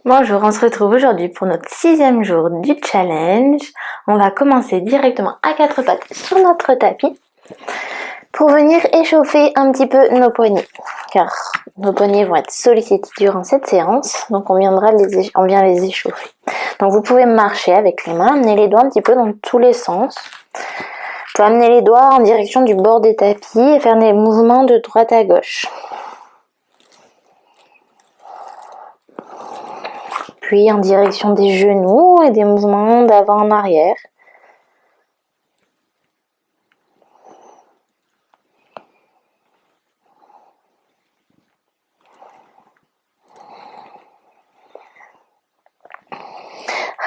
Bonjour, on se retrouve aujourd'hui pour notre 6e jour du challenge. On va commencer directement à 4 pattes sur notre tapis pour venir échauffer un petit peu nos poignets. Car nos poignets vont être sollicités durant cette séance, donc on vient les échauffer. Donc vous pouvez marcher avec les mains, amener les doigts un petit peu dans tous les sens. Vous pouvez amener les doigts en direction du bord des tapis et faire des mouvements de droite à gauche. Puis en direction des genoux et des mouvements d'avant en arrière.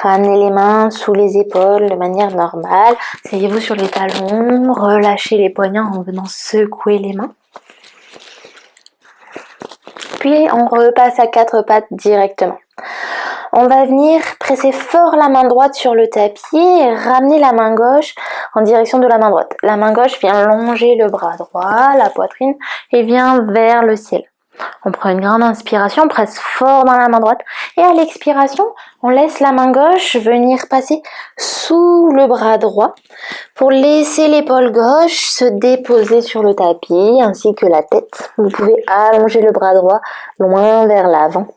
Ramenez les mains sous les épaules de manière normale. Asseyez-vous sur les talons, relâchez les poignets en venant secouer les mains. Puis on repasse à 4 pattes directement. On va venir presser fort la main droite sur le tapis et ramener la main gauche en direction de la main droite. La main gauche vient longer le bras droit, la poitrine et vient vers le ciel. On prend une grande inspiration, on presse fort dans la main droite et à l'expiration, on laisse la main gauche venir passer sous le bras droit pour laisser l'épaule gauche se déposer sur le tapis ainsi que la tête. Vous pouvez allonger le bras droit loin vers l'avant.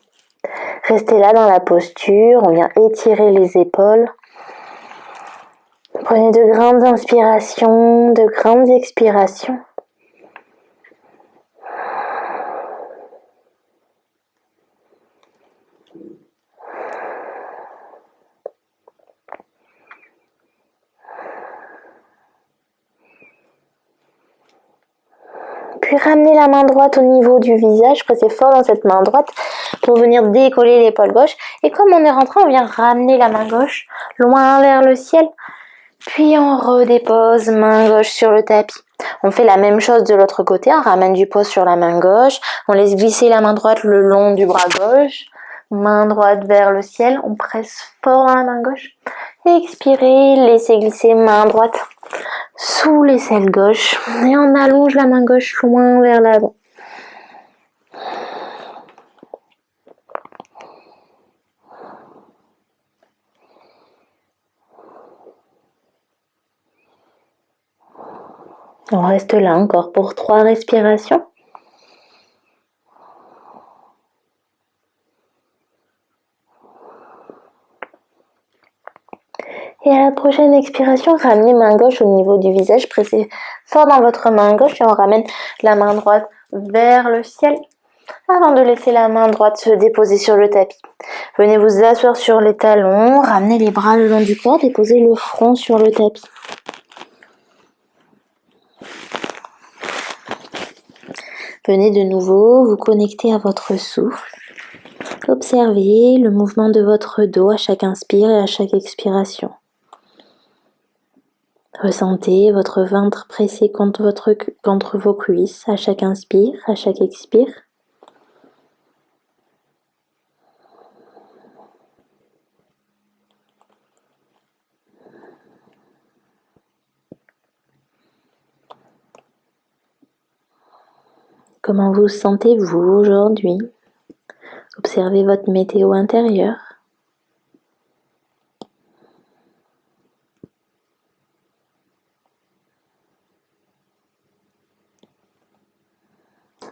Restez là dans la posture, on vient étirer les épaules. Prenez de grandes inspirations, de grandes expirations. Puis ramenez la main droite au niveau du visage, pressez fort dans cette main droite pour venir décoller l'épaule gauche. Et comme on est rentré, on vient ramener la main gauche loin vers le ciel. Puis on redépose main gauche sur le tapis. On fait la même chose de l'autre côté, on ramène du poids sur la main gauche, on laisse glisser la main droite le long du bras gauche, main droite vers le ciel, on presse fort dans la main gauche. Expirez, laissez glisser main droite sous l'aisselle gauche et on allonge la main gauche loin vers l'avant. On reste là encore pour 3 respirations. Et à la prochaine expiration, ramenez main gauche au niveau du visage, pressez fort dans votre main gauche et on ramène la main droite vers le ciel avant de laisser la main droite se déposer sur le tapis. Venez vous asseoir sur les talons, ramenez les bras le long du corps, déposez le front sur le tapis. Venez de nouveau vous connecter à votre souffle. Observez le mouvement de votre dos à chaque inspire et à chaque expiration. Ressentez votre ventre pressé contre vos cuisses à chaque inspire, à chaque expire. Comment vous sentez-vous aujourd'hui? Observez votre météo intérieure.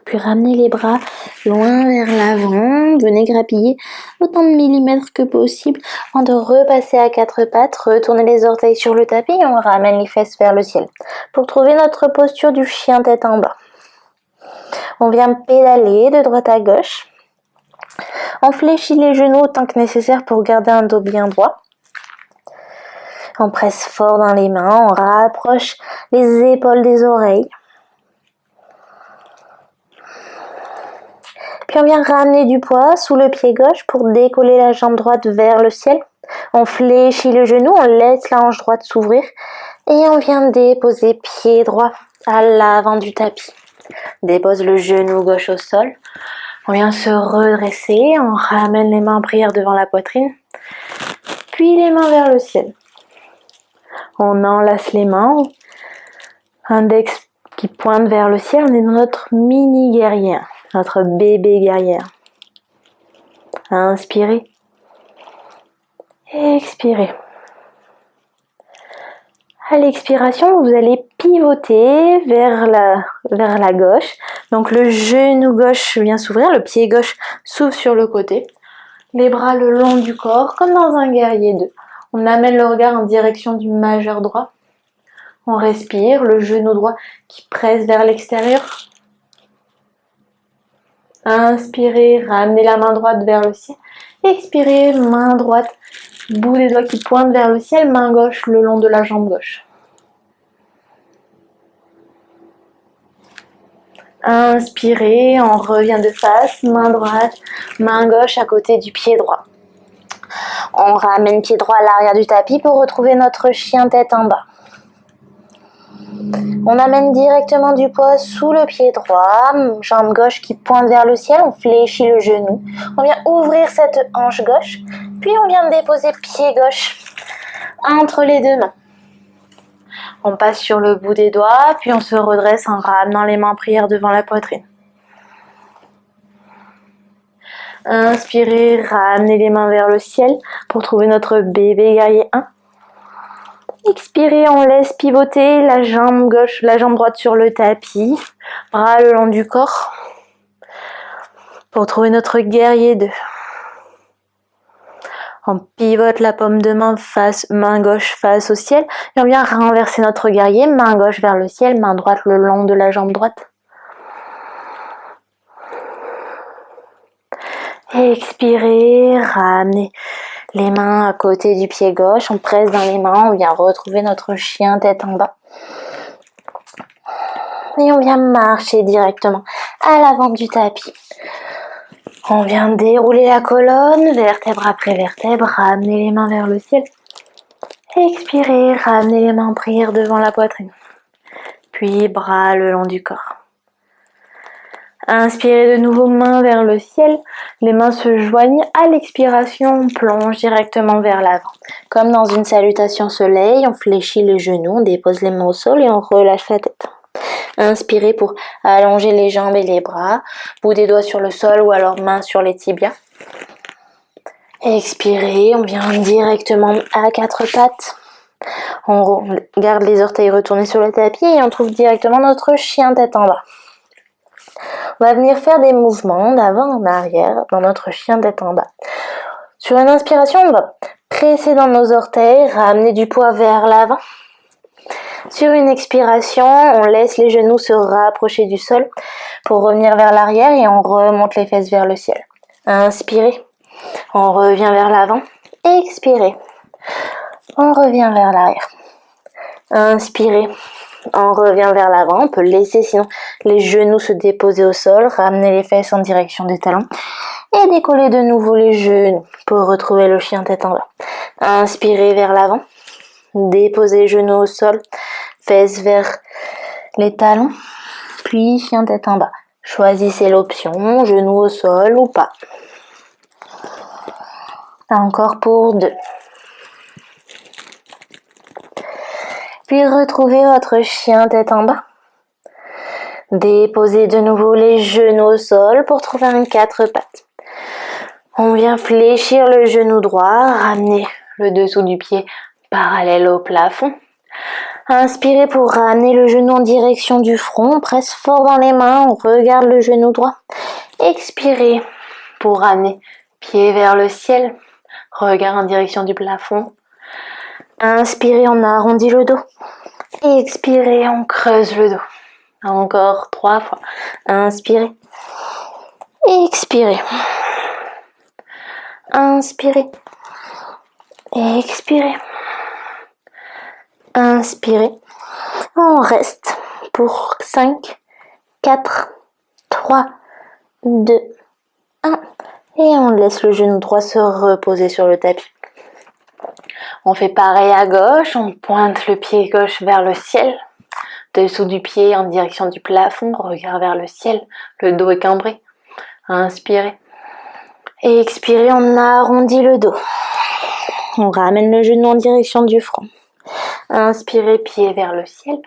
Puis ramenez les bras loin vers l'avant, venez grappiller autant de millimètres que possible avant de repasser à 4 pattes, retournez les orteils sur le tapis et on ramène les fesses vers le ciel. Pour trouver notre posture du chien tête en bas. On vient pédaler de droite à gauche. On fléchit les genoux autant que nécessaire pour garder un dos bien droit. On presse fort dans les mains, on rapproche les épaules des oreilles. Puis on vient ramener du poids sous le pied gauche pour décoller la jambe droite vers le ciel. On fléchit le genou, on laisse la hanche droite s'ouvrir et on vient déposer pied droit à l'avant du tapis. Dépose le genou gauche au sol. On vient se redresser, on ramène les mains en prière devant la poitrine, puis les mains vers le ciel. On enlace les mains, index qui pointe vers le ciel, on est dans notre mini guerrière, notre bébé guerrière. Inspirez, Expirez. À l'expiration, vous allez pivoter vers la gauche. Donc le genou gauche vient s'ouvrir, le pied gauche s'ouvre sur le côté. Les bras le long du corps, comme dans un guerrier 2. On amène le regard en direction du majeur droit. On respire, le genou droit qui presse vers l'extérieur. Inspirez, ramenez la main droite vers le ciel. Expirez, main droite, bout des doigts qui pointent vers le ciel, main gauche le long de la jambe gauche. Inspirez, on revient de face, main droite, main gauche à côté du pied droit. On ramène pied droit à l'arrière du tapis pour retrouver notre chien tête en bas. On amène directement du poids sous le pied droit, jambe gauche qui pointe vers le ciel, on fléchit le genou. On vient ouvrir cette hanche gauche, puis on vient déposer pied gauche entre les deux mains. On passe sur le bout des doigts, puis on se redresse en ramenant les mains en prière devant la poitrine. Inspirez, ramenez les mains vers le ciel pour trouver notre bébé guerrier 1. Expirez, on laisse pivoter la jambe gauche, la jambe droite sur le tapis, bras le long du corps pour trouver notre guerrier 2. On pivote la paume de main gauche face au ciel et on vient renverser notre guerrier, main gauche vers le ciel, main droite le long de la jambe droite. Expirez, ramenez les mains à côté du pied gauche, on presse dans les mains, on vient retrouver notre chien tête en bas. Et on vient marcher directement à l'avant du tapis. On vient dérouler la colonne, vertèbre après vertèbre, ramener les mains vers le ciel. Expirez, ramenez les mains en prière devant la poitrine. Puis bras le long du corps. Inspirez de nouveau, mains vers le ciel. Les mains se joignent. À l'expiration, on plonge directement vers l'avant. Comme dans une salutation soleil, on fléchit les genoux, on dépose les mains au sol et on relâche la tête. Inspirez pour allonger les jambes et les bras, bout des doigts sur le sol ou alors mains sur les tibias. Expirez, on vient directement à quatre pattes. On garde les orteils retournés sur le tapis et on trouve directement notre chien tête en bas. On va venir faire des mouvements d'avant en arrière dans notre chien tête en bas. Sur une inspiration, on va presser dans nos orteils, ramener du poids vers l'avant. Sur une expiration, on laisse les genoux se rapprocher du sol pour revenir vers l'arrière et on remonte les fesses vers le ciel. Inspirez, on revient vers l'avant. Expirez, on revient vers l'arrière. Inspirez, on revient vers l'avant. On peut laisser sinon les genoux se déposer au sol, ramener les fesses en direction des talons et décoller de nouveau les genoux pour retrouver le chien tête en bas. Inspirez vers l'avant, déposez les genoux au sol, fesses vers les talons, puis chien tête en bas. Choisissez l'option, genoux au sol ou pas. Encore pour 2. Puis retrouvez votre chien tête en bas. Déposez de nouveau les genoux au sol pour trouver un 4 pattes. On vient fléchir le genou droit, ramener le dessous du pied parallèle au plafond. Inspirez pour ramener le genou en direction du front, on presse fort dans les mains, on regarde le genou droit. Expirez pour ramener pied vers le ciel, regard en direction du plafond. Inspirez, on arrondit le dos. Expirez, on creuse le dos. Encore 3 fois. Inspirez. Expirez. Inspirez. Expirez. Inspirez. On reste pour 5, 4, 3, 2, 1. Et on laisse le genou droit se reposer sur le tapis. On fait pareil à gauche, on pointe le pied gauche vers le ciel, dessous du pied en direction du plafond, regard vers le ciel, le dos est cambré. Inspirez. Et expirez, on arrondit le dos. On ramène le genou en direction du front. Inspirez, pied vers le ciel.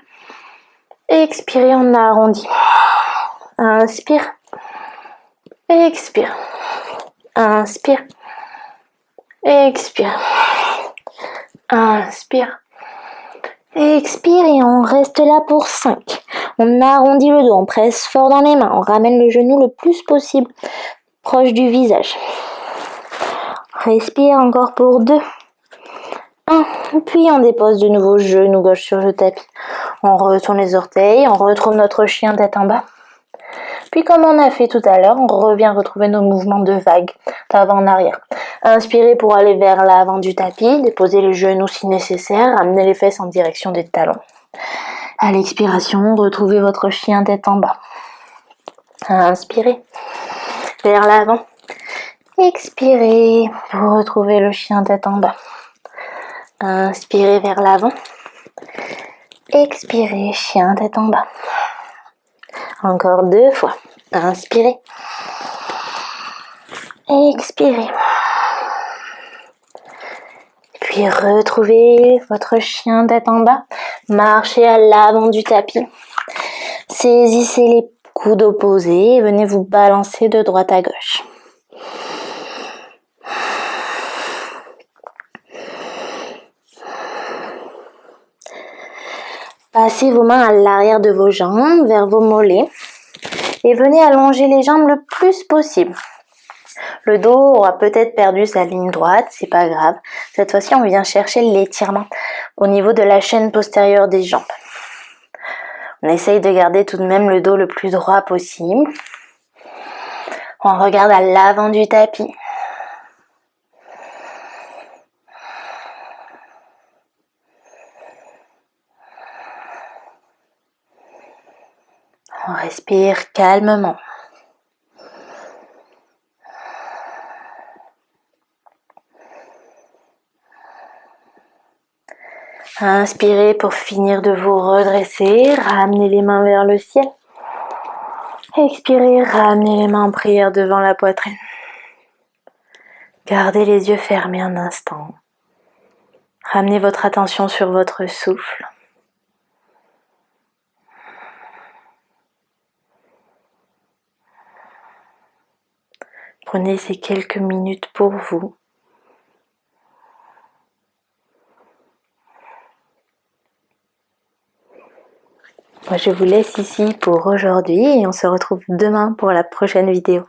Expirez, on arrondit. Inspire. Expire. Inspire. Expire. Inspire. Expire et on reste là pour 5. On arrondit le dos, on presse fort dans les mains, on ramène le genou le plus possible proche du visage. Respire encore pour 2. 1. Puis on dépose de nouveau genou gauche sur le tapis. On retourne les orteils, on retrouve notre chien tête en bas. Puis comme on a fait tout à l'heure, on revient retrouver nos mouvements de vague, d'avant en arrière. Inspirez pour aller vers l'avant du tapis, déposez les genoux si nécessaire, amenez les fesses en direction des talons. À l'expiration, retrouvez votre chien tête en bas. Inspirez vers l'avant. Expirez pour retrouver le chien tête en bas. Inspirez vers l'avant. Expirez, chien tête en bas. Encore 2 fois. Inspirez. Expirez. Puis retrouvez votre chien tête en bas. Marchez à l'avant du tapis. Saisissez les coudes opposés et venez vous balancer de droite à gauche. Passez vos mains à l'arrière de vos jambes, vers vos mollets. Et venez allonger les jambes le plus possible. Le dos aura peut-être perdu sa ligne droite, c'est pas grave. Cette fois-ci, on vient chercher l'étirement au niveau de la chaîne postérieure des jambes. On essaye de garder tout de même le dos le plus droit possible. On regarde à l'avant du tapis. On respire calmement. Inspirez pour finir de vous redresser, ramenez les mains vers le ciel. Expirez, ramenez les mains en prière devant la poitrine. Gardez les yeux fermés un instant. Ramenez votre attention sur votre souffle. Prenez ces quelques minutes pour vous. Moi, je vous laisse ici pour aujourd'hui et on se retrouve demain pour la prochaine vidéo.